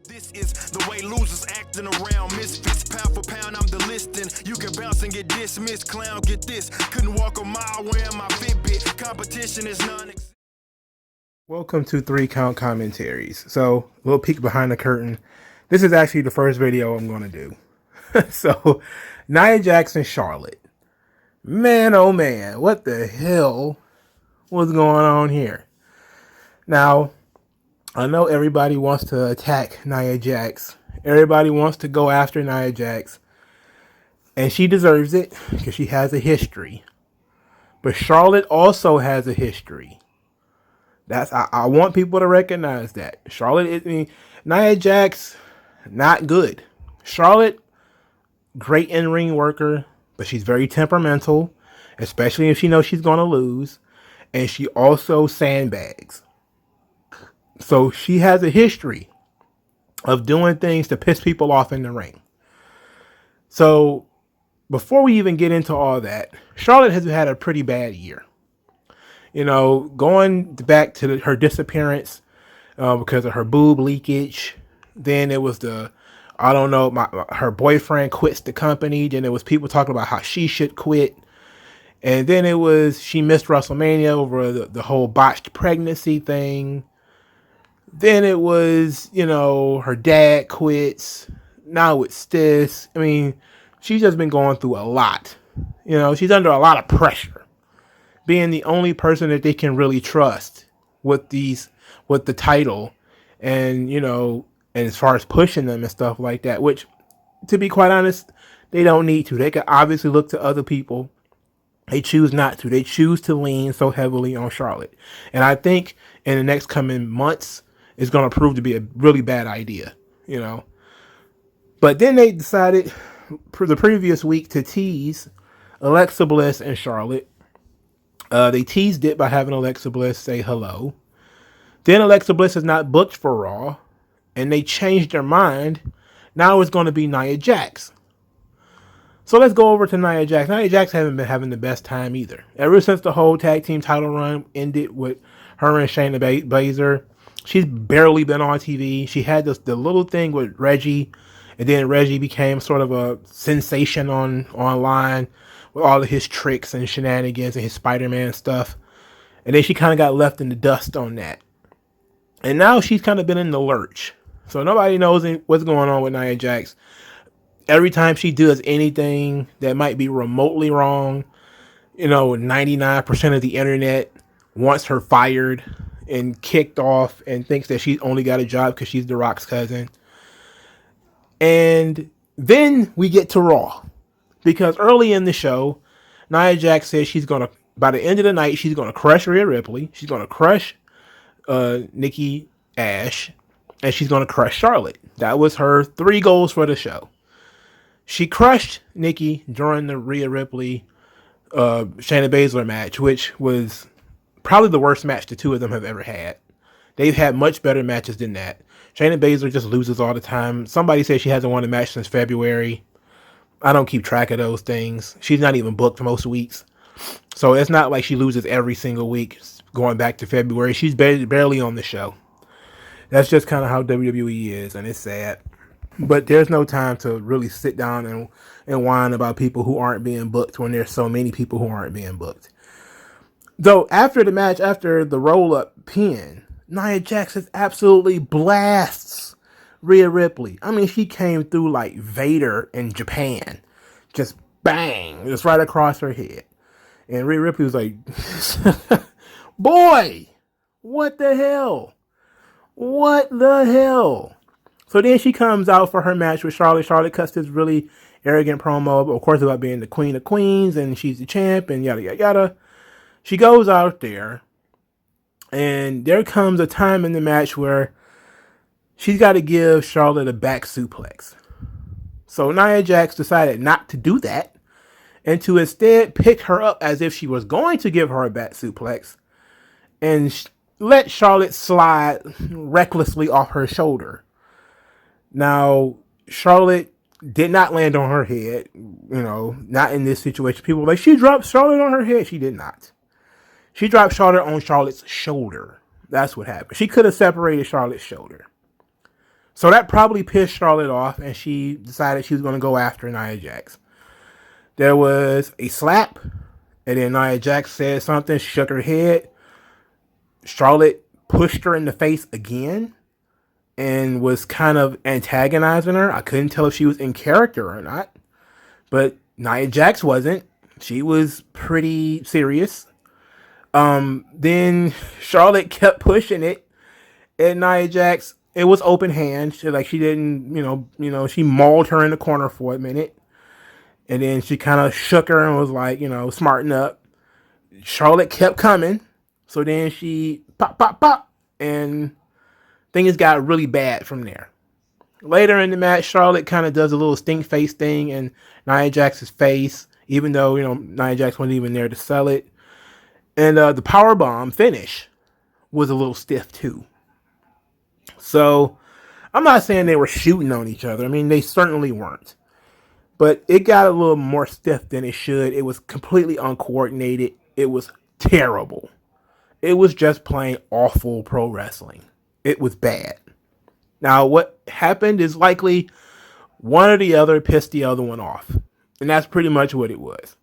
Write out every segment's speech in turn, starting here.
This is the way losers acting around misfits. Pound for pound, I'm the listing. You can bounce and get dismissed. Clown, get this. Couldn't walk a mile wearing my Fitbit. Competition is non-existent. Welcome to 3 Count Commentaries. So, a little peek behind the curtain. This is actually the first video I'm going to do. So, Nia Jax and Charlotte. Man, oh man, what the hell was going on here? Now, I know everybody wants to attack Nia Jax. Everybody wants to go after Nia Jax. And she deserves it because she has a history. But Charlotte also has a history. I want people to recognize that. Nia Jax, not good. Charlotte, great in-ring worker, but she's very temperamental, especially if she knows she's going to lose. And she also sandbags. So she has a history of doing things to piss people off in the ring. So before we even get into all that, Charlotte has had a pretty bad year. You know, going back to her disappearance because of her boob leakage. Then it was her boyfriend quits the company. Then it was people talking about how she should quit. And then it was she missed WrestleMania over the whole botched pregnancy thing. Then it was, her dad quits. Now it's this. I mean, she's just been going through a lot. She's under a lot of pressure. Being the only person that they can really trust with the title. And, and as far as pushing them and stuff like that, which, to be quite honest, they don't need to. They could obviously look to other people. They choose not to. They choose to lean so heavily on Charlotte. And I think in the next coming months, it's going to prove to be a really bad idea, But then they decided for the previous week to tease Alexa Bliss and Charlotte. They teased it by having Alexa Bliss say hello. Then Alexa Bliss is not booked for Raw. And they changed their mind. Now it's going to be Nia Jax. So let's go over to Nia Jax. Nia Jax hasn't been having the best time either. Ever since the whole tag team title run ended with her and Shayna Baszler, she's barely been on TV. She had the little thing with Reggie, and then Reggie became sort of a sensation online with all of his tricks and shenanigans and his Spider-Man stuff. And then she kind of got left in the dust on that. And now she's kind of been in the lurch. So nobody knows what's going on with Nia Jax. Every time she does anything that might be remotely wrong, 99% of the internet wants her fired and kicked off and thinks that she's only got a job because she's The Rock's cousin. And then we get to Raw. Because early in the show, Nia Jax says by the end of the night, she's going to crush Rhea Ripley. She's going to crush Nikki Ash. And she's going to crush Charlotte. That was her 3 goals for the show. She crushed Nikki during the Rhea Ripley Shayna Baszler match, which was probably the worst match the two of them have ever had. They've had much better matches than that. Shayna Baszler just loses all the time. Somebody says she hasn't won a match since February. I don't keep track of those things. She's not even booked most weeks. So it's not like she loses every single week going back to February. She's barely on the show. That's just kind of how WWE is, and it's sad. But there's no time to really sit down and whine about people who aren't being booked when there's so many people who aren't being booked. Though after the match, after the roll-up pin, Nia Jax absolutely blasts Rhea Ripley. I mean, she came through like Vader in Japan. Just bang, just right across her head. And Rhea Ripley was like, boy, what the hell? What the hell? So then she comes out for her match with Charlotte. Charlotte cuts this really arrogant promo, of course, about being the queen of queens and she's the champ and yada, yada, yada. She goes out there and there comes a time in the match where she's got to give Charlotte a back suplex. So Nia Jax decided not to do that and to instead pick her up as if she was going to give her a back suplex and let Charlotte slide recklessly off her shoulder. Now, Charlotte did not land on her head, not in this situation. People were like, she dropped Charlotte on her head. She did not. She dropped Charlotte on Charlotte's shoulder. That's what happened. She could have separated Charlotte's shoulder. So that probably pissed Charlotte off, and she decided she was going to go after Nia Jax. There was a slap, and then Nia Jax said something, she shook her head. Charlotte pushed her in the face again and was kind of antagonizing her. I couldn't tell if she was in character or not, but Nia Jax wasn't. She was pretty serious. Then Charlotte kept pushing it, and Nia Jax, it was open hand. She didn't, she mauled her in the corner for a minute, and then she kind of shook her and was like, smarten up. Charlotte kept coming, so then she pop, pop, pop, and things got really bad from there. Later in the match, Charlotte kind of does a little stink face thing in Nia Jax's face, even though, Nia Jax wasn't even there to sell it. And the powerbomb finish was a little stiff too. So I'm not saying they were shooting on each other. I mean, they certainly weren't. But it got a little more stiff than it should. It was completely uncoordinated. It was terrible. It was just plain awful pro wrestling. It was bad. Now, what happened is likely one or the other pissed the other one off. And that's pretty much what it was.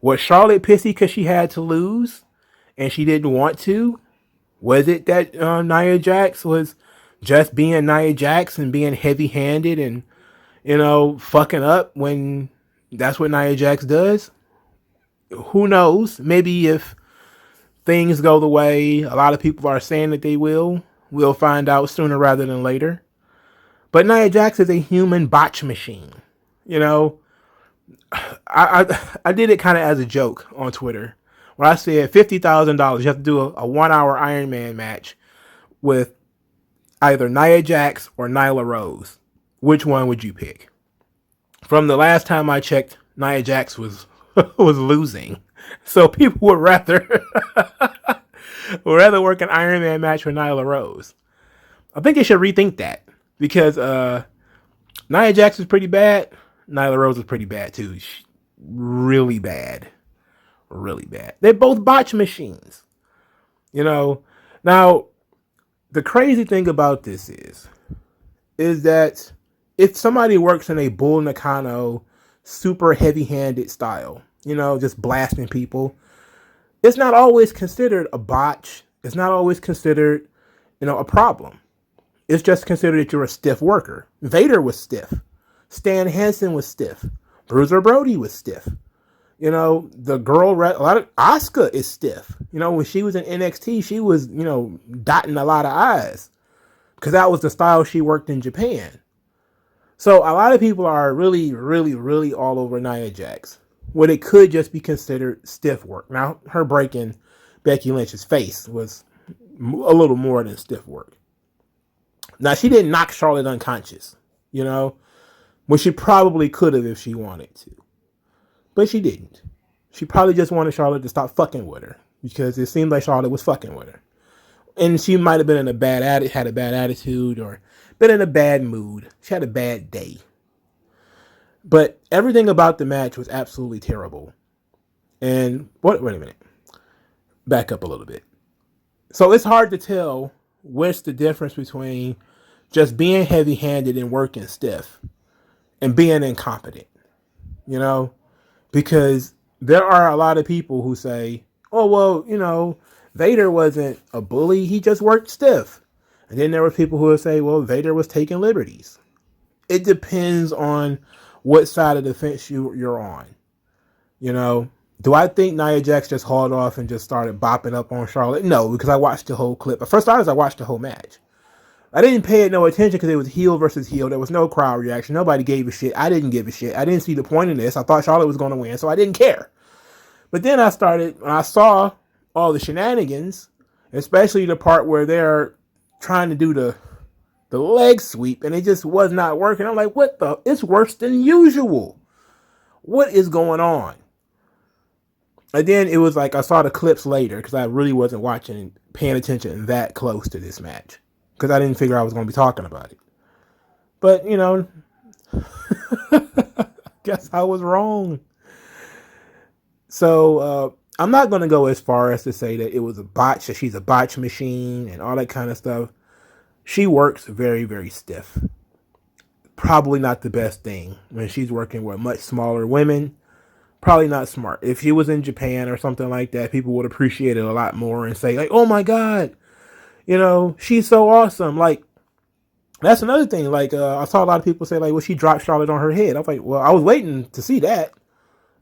Was Charlotte pissy because she had to lose and she didn't want to? Was it that Nia Jax was just being Nia Jax and being heavy-handed and, fucking up when that's what Nia Jax does? Who knows? Maybe if things go the way a lot of people are saying that they will, we'll find out sooner rather than later. But Nia Jax is a human botch machine. I did it kind of as a joke on Twitter where I said $50,000 you have to do a 1 hour Iron Man match with either Nia Jax or Nyla Rose. Which one would you pick? From the last time I checked, Nia Jax was losing, so people would rather work an Iron Man match with Nyla Rose. I think they should rethink that because Nia Jax was pretty bad. Nyla Rose was pretty bad too. Really bad. Really bad. They're both botch machines. Now, the crazy thing about this is that if somebody works in a Bull Nakano super heavy-handed style, just blasting people, it's not always considered a botch. It's not always considered, a problem. It's just considered that you're a stiff worker. Vader was stiff. Stan Hansen was stiff. Bruiser Brody was stiff. The girl, a lot of Asuka is stiff. When she was in NXT, she was, dotting a lot of I's because that was the style she worked in Japan. So a lot of people are really, really, really all over Nia Jax. What it could just be considered stiff work. Now, her breaking Becky Lynch's face was a little more than stiff work. Now, she didn't knock Charlotte unconscious, when she probably could have if she wanted to. But she didn't. She probably just wanted Charlotte to stop fucking with her because it seemed like Charlotte was fucking with her. And she might have been in had a bad attitude or been in a bad mood. She had a bad day. But everything about the match was absolutely terrible. And wait a minute. Back up a little bit. So it's hard to tell what's the difference between just being heavy-handed and working stiff and being incompetent, because there are a lot of people who say, oh, well, Vader wasn't a bully. He just worked stiff. And then there were people who would say, well, Vader was taking liberties. It depends on what side of the fence you're on. Do I think Nia Jax just hauled off and just started bopping up on Charlotte? No, because I watched the whole clip. But first, I watched the whole match. I didn't pay it no attention because it was heel versus heel. There was no crowd reaction. Nobody gave a shit. I didn't give a shit. I didn't see the point in this. I thought Charlotte was going to win, so I didn't care. But then when I saw all the shenanigans, especially the part where they're trying to do the leg sweep, and it just was not working. I'm like, what the? It's worse than usual. What is going on? And then it was like I saw the clips later because I really wasn't paying attention that close to this match. Because I didn't figure I was going to be talking about it. But, guess I was wrong. So, I'm not going to go as far as to say that it was a botch, that she's a botch machine and all that kind of stuff. she works very, very stiff. Probably not the best thing when she's working with much smaller women. Probably not smart. If she was in Japan or something like that, people would appreciate it a lot more and say, like, oh my God, she's so awesome. Like, that's another thing. Like, I saw a lot of people say, like, well, she dropped Charlotte on her head. I was like, well, I was waiting to see that.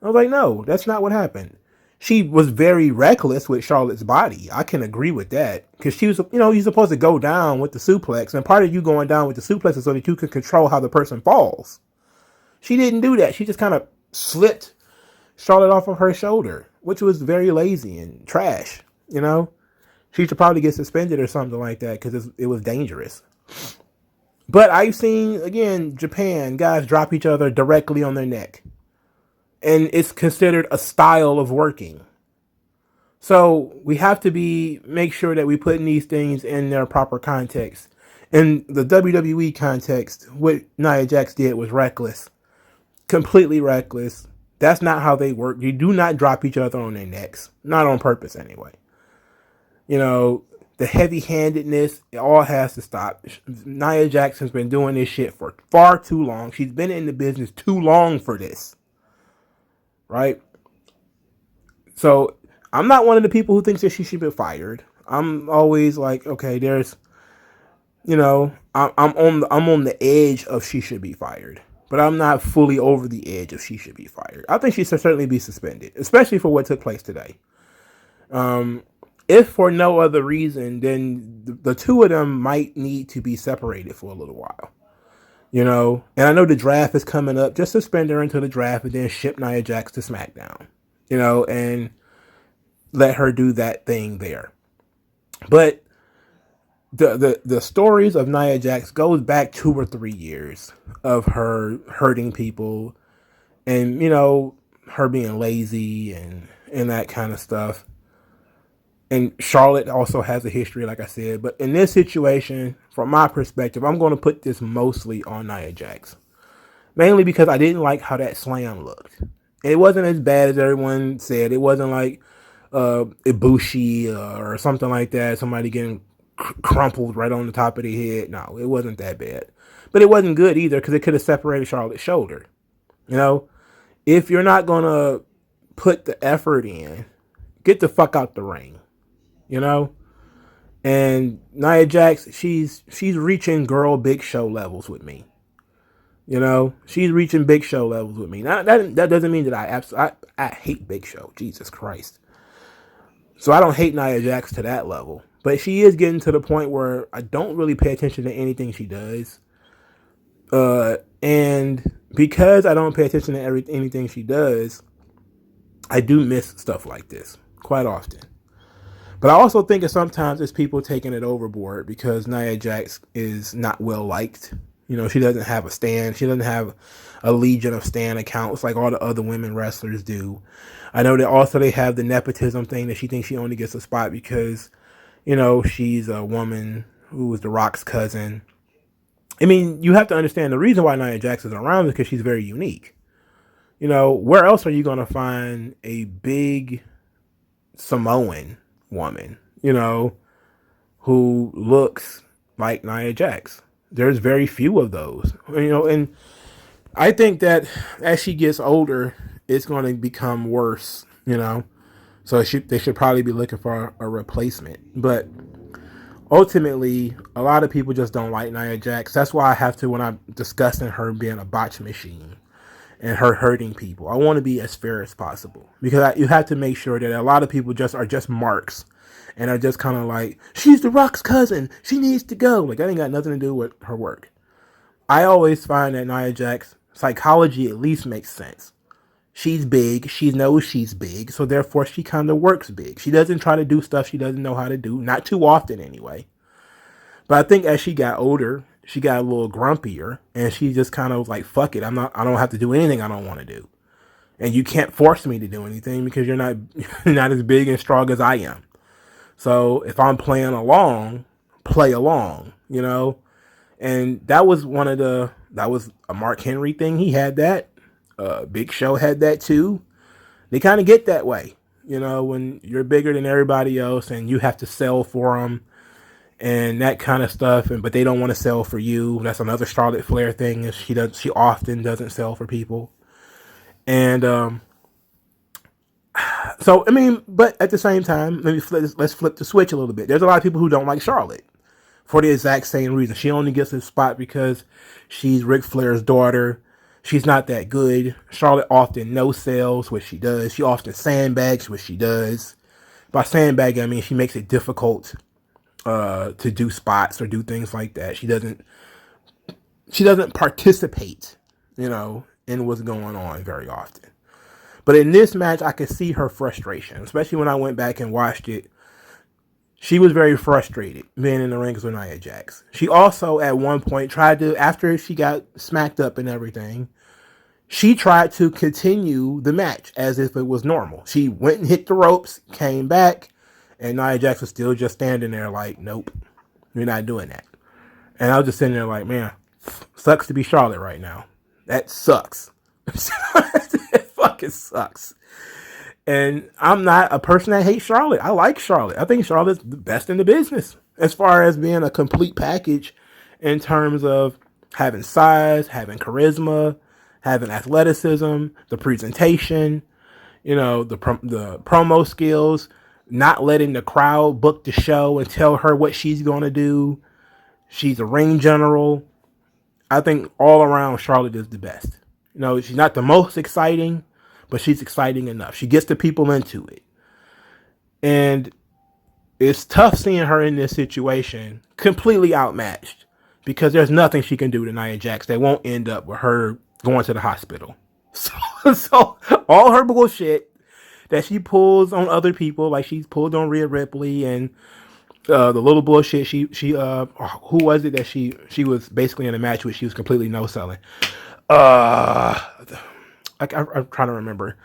I was like, no, that's not what happened. She was very reckless with Charlotte's body. I can agree with that. Because she was, you're supposed to go down with the suplex. And part of you going down with the suplex is so that you can control how the person falls. She didn't do that. She just kind of slipped Charlotte off of her shoulder, which was very lazy and trash. She should probably get suspended or something like that because it was dangerous. But I've seen, again, Japan, guys drop each other directly on their neck. And it's considered a style of working. So we have to make sure that we put these things in their proper context. In the WWE context, what Nia Jax did was reckless. Completely reckless. That's not how they work. You do not drop each other on their necks. Not on purpose, anyway. The heavy-handedness, it all has to stop. Nia Jax has been doing this shit for far too long. She's been in the business too long for this. Right? So, I'm not one of the people who thinks that she should be fired. I'm always like, okay, I'm on the edge of she should be fired. But I'm not fully over the edge of she should be fired. I think she should certainly be suspended, especially for what took place today. If for no other reason, then the two of them might need to be separated for a little while. And I know the draft is coming up. Just suspend her until the draft and then ship Nia Jax to SmackDown. And let her do that thing there. But the stories of Nia Jax goes back 2 or 3 years of her hurting people and, her being lazy and that kind of stuff. And Charlotte also has a history, like I said. But in this situation, from my perspective, I'm going to put this mostly on Nia Jax. Mainly because I didn't like how that slam looked. It wasn't as bad as everyone said. It wasn't like Ibushi or something like that. Somebody getting crumpled right on the top of the head. No, it wasn't that bad. But it wasn't good either because it could have separated Charlotte's shoulder. If you're not going to put the effort in, get the fuck out the ring. And Nia Jax, she's reaching girl Big Show levels with me. She's reaching Big Show levels with me. Now, that doesn't mean that I hate Big Show. Jesus Christ. So I don't hate Nia Jax to that level. But she is getting to the point where I don't really pay attention to anything she does. And because I don't pay attention to anything she does, I do miss stuff like this quite often. But I also think that sometimes it's people taking it overboard because Nia Jax is not well liked. She doesn't have a stand. She doesn't have a legion of stand accounts like all the other women wrestlers do. I know that also they have the nepotism thing that she thinks she only gets a spot because, she's a woman who is The Rock's cousin. I mean, you have to understand the reason why Nia Jax is around is because she's very unique. Where else are you going to find a big Samoan woman, who looks like Nia Jax? There's very few of those, and I think that as she gets older, it's going to become worse, so they should probably be looking for a replacement. But ultimately, a lot of people just don't like Nia Jax. That's why I have to, when I'm discussing her being a botch machine and her hurting people, I want to be as fair as possible because you have to make sure that a lot of people are just marks and are just kind of like, she's The Rock's cousin, she needs to go. Like, that ain't got nothing to do with her work. I always find that Nia Jax psychology at least makes sense. She's big, she knows she's big, so therefore she kind of works big. She doesn't try to do stuff she doesn't know how to do, not too often anyway. But I think as she got older, she got a little grumpier, and she just kind of was like, fuck it, I don't have to do anything I don't want to do. And you can't force me to do anything because you're not as big and strong as I am. So if I'm playing along, play along, And that was that was a Mark Henry thing. He had that. Big Show had that too. They kind of get that way, when you're bigger than everybody else and you have to sell for them and that kind of stuff. But they don't want to sell for you. That's another Charlotte Flair thing. Is she often doesn't sell for people. And so I mean, but at the same time, let's flip the switch a little bit. There's a lot of people who don't like Charlotte for the exact same reason. She only gets a spot because she's Ric Flair's daughter. She's not that good. Charlotte often no sells, which she does. She often sandbags, which she does. By sandbagging, I mean she makes it difficult to do spots or do things like that. She doesn't participate, in what's going on very often. But in this match, I could see her frustration, especially when I went back and watched it. She was very frustrated being in the rings with Nia Jax. She also, at one point, tried to, after she got smacked up and everything, she tried to continue the match as if it was normal. She went and hit the ropes, came back, and Nia Jax was still just standing there like, nope, you're not doing that. And I was just sitting there like, man, sucks to be Charlotte right now. That sucks. It fucking sucks. And I'm not a person that hates Charlotte. I like Charlotte. I think Charlotte's the best in the business as far as being a complete package in terms of having size, having charisma, having athleticism, the presentation, the promo skills, not letting the crowd book the show and tell her what she's going to do. She's a ring general. I think all around Charlotte is the best. She's not the most exciting, but she's exciting enough. She gets the people into it. And it's tough seeing her in this situation completely outmatched because there's nothing she can do to Nia Jax that won't end up with her going to the hospital. So all her bullshit that she pulls on other people, like she's pulled on Rhea Ripley and the little bullshit who was it that she was basically in a match with, she was completely no selling. I'm trying to remember.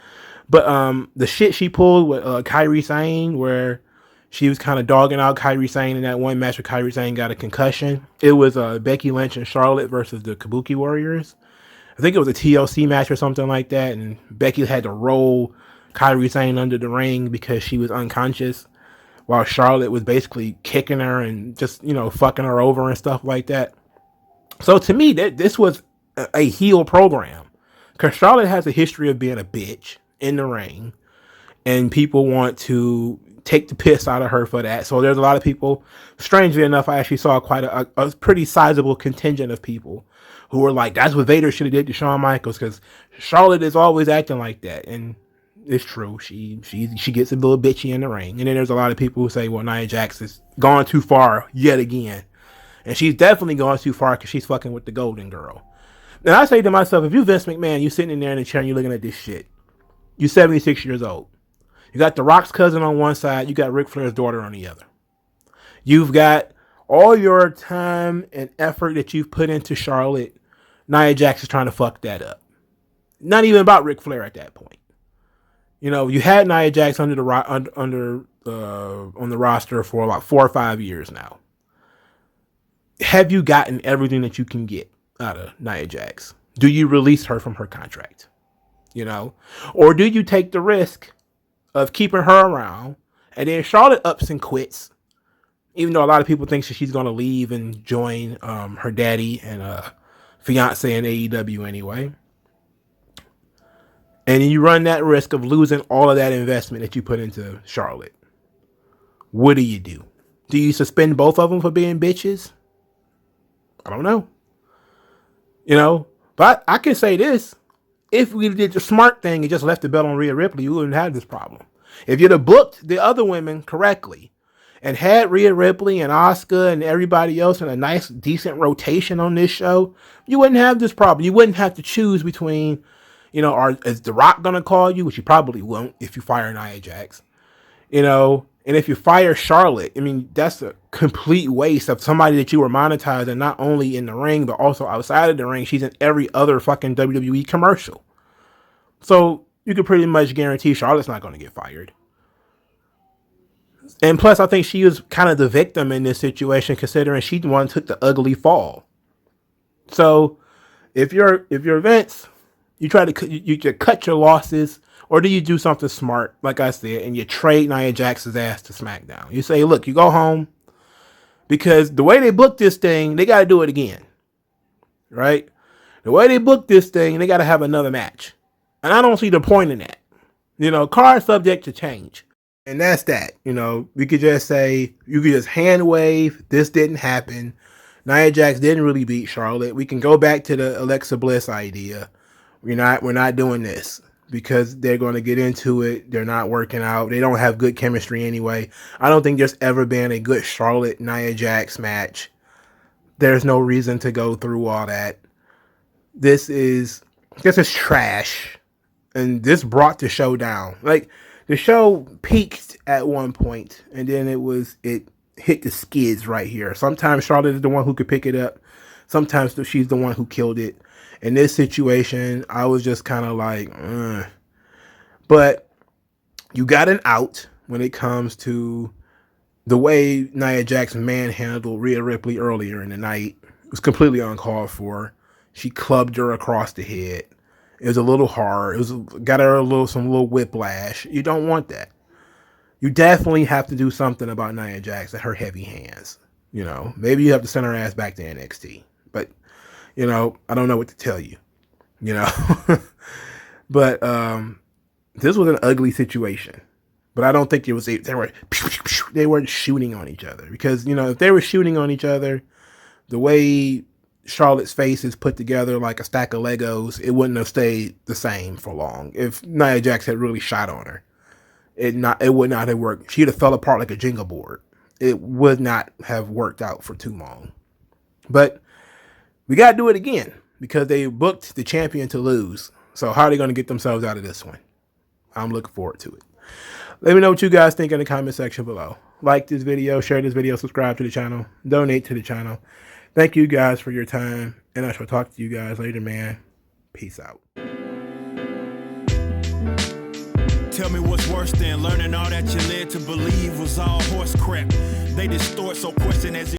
But the shit she pulled with Kairi Sane, where she was kind of dogging out Kairi Sane in that one match where Kairi Sane got a concussion. It was Becky Lynch and Charlotte versus the Kabuki Warriors. I think it was a TLC match or something like that, and Becky had to roll Kairi Sane under the ring because she was unconscious, while Charlotte was basically kicking her and just, fucking her over and stuff like that. So to me, this was a heel program, because Charlotte has a history of being a bitch in the ring, and people want to take the piss out of her for that. So there's a lot of people, strangely enough, I actually saw quite a pretty sizable contingent of people who were like, that's what Vader should have did to Shawn Michaels, because Charlotte is always acting like that. And it's true. She gets a little bitchy in the ring. And then there's a lot of people who say, well, Nia Jax has gone too far yet again. And she's definitely gone too far because she's fucking with the Golden Girl. And I say to myself, if you Vince McMahon, you sitting in there in the chair and you're looking at this shit. You're 76 years old. You got The Rock's cousin on one side. You got Ric Flair's daughter on the other. You've got all your time and effort that you've put into Charlotte. Nia Jax is trying to fuck that up. Not even about Ric Flair at that point. You had Nia Jax on the roster for about 4 or 5 years now. Have you gotten everything that you can get out of Nia Jax? Do you release her from her contract? Or do you take the risk of keeping her around, and then Charlotte ups and quits, even though a lot of people think she's going to leave and join her daddy and fiance in AEW anyway. And you run that risk of losing all of that investment that you put into Charlotte. What do? Do you suspend both of them for being bitches? I don't know. But I can say this. If we did the smart thing and just left the belt on Rhea Ripley, you wouldn't have this problem. If you'd have booked the other women correctly and had Rhea Ripley and Asuka and everybody else in a nice, decent rotation on this show, you wouldn't have this problem. You wouldn't have to choose between, is The Rock going to call you? Which you probably won't if you fire Nia Jax. And if you fire Charlotte, that's a complete waste of somebody that you were monetizing, not only in the ring, but also outside of the ring. She's in every other fucking WWE commercial. So you can pretty much guarantee Charlotte's not going to get fired. And plus, I think she was kind of the victim in this situation, considering she the one took the ugly fall. So if you're Vince, you try to cut your losses. Or do you do something smart, like I said, and you trade Nia Jax's ass to SmackDown? You say, look, you go home Because the way they booked this thing, they got to do it again. Right? The way they booked this thing, they got to have another match. And I don't see the point in that. You know, card subject to change. And that's that. You know, we could just say, you could just hand wave, this didn't happen. Nia Jax didn't really beat Charlotte. We can go back to the Alexa Bliss idea. We're not doing this because they're going to get into it. They're not working out. They don't have good chemistry anyway. I don't think there's ever been a good Charlotte Nia Jax match. There's no reason to go through all that. This is trash. And this brought the show down. Like, the show peaked at one point, and then it hit the skids right here. Sometimes Charlotte is the one who could pick it up. Sometimes she's the one who killed it. In this situation, I was just kind of like, But you got an out when it comes to the way Nia Jax manhandled Rhea Ripley earlier in the night. It was completely uncalled for. She clubbed her across the head. It was a little hard. Got her some little whiplash. You don't want that. You definitely have to do something about Nia Jax and her heavy hands. You know, maybe you have to send her ass back to NXT. But, you know, I don't know what to tell you. You know, but this was an ugly situation. But I don't think they weren't shooting on each other, because, you know, if they were shooting on each other, the way Charlotte's face is put together like a stack of Legos, it wouldn't have stayed the same for long. If Nia Jax had really shot on her, it would not have worked. She'd have fell apart like a Jenga board. It would not have worked out for too long. But we got to do it again because they booked the champion to lose. So how are they going to get themselves out of this one? I'm looking forward to it. Let me know what you guys think in the comment section below. Like this video, share this video, subscribe to the channel, donate to the channel. Thank you guys for your time, and I shall talk to you guys later, man. Peace out. Tell me what's worse than learning all that you led to believe was all horse crap. They distort, so question as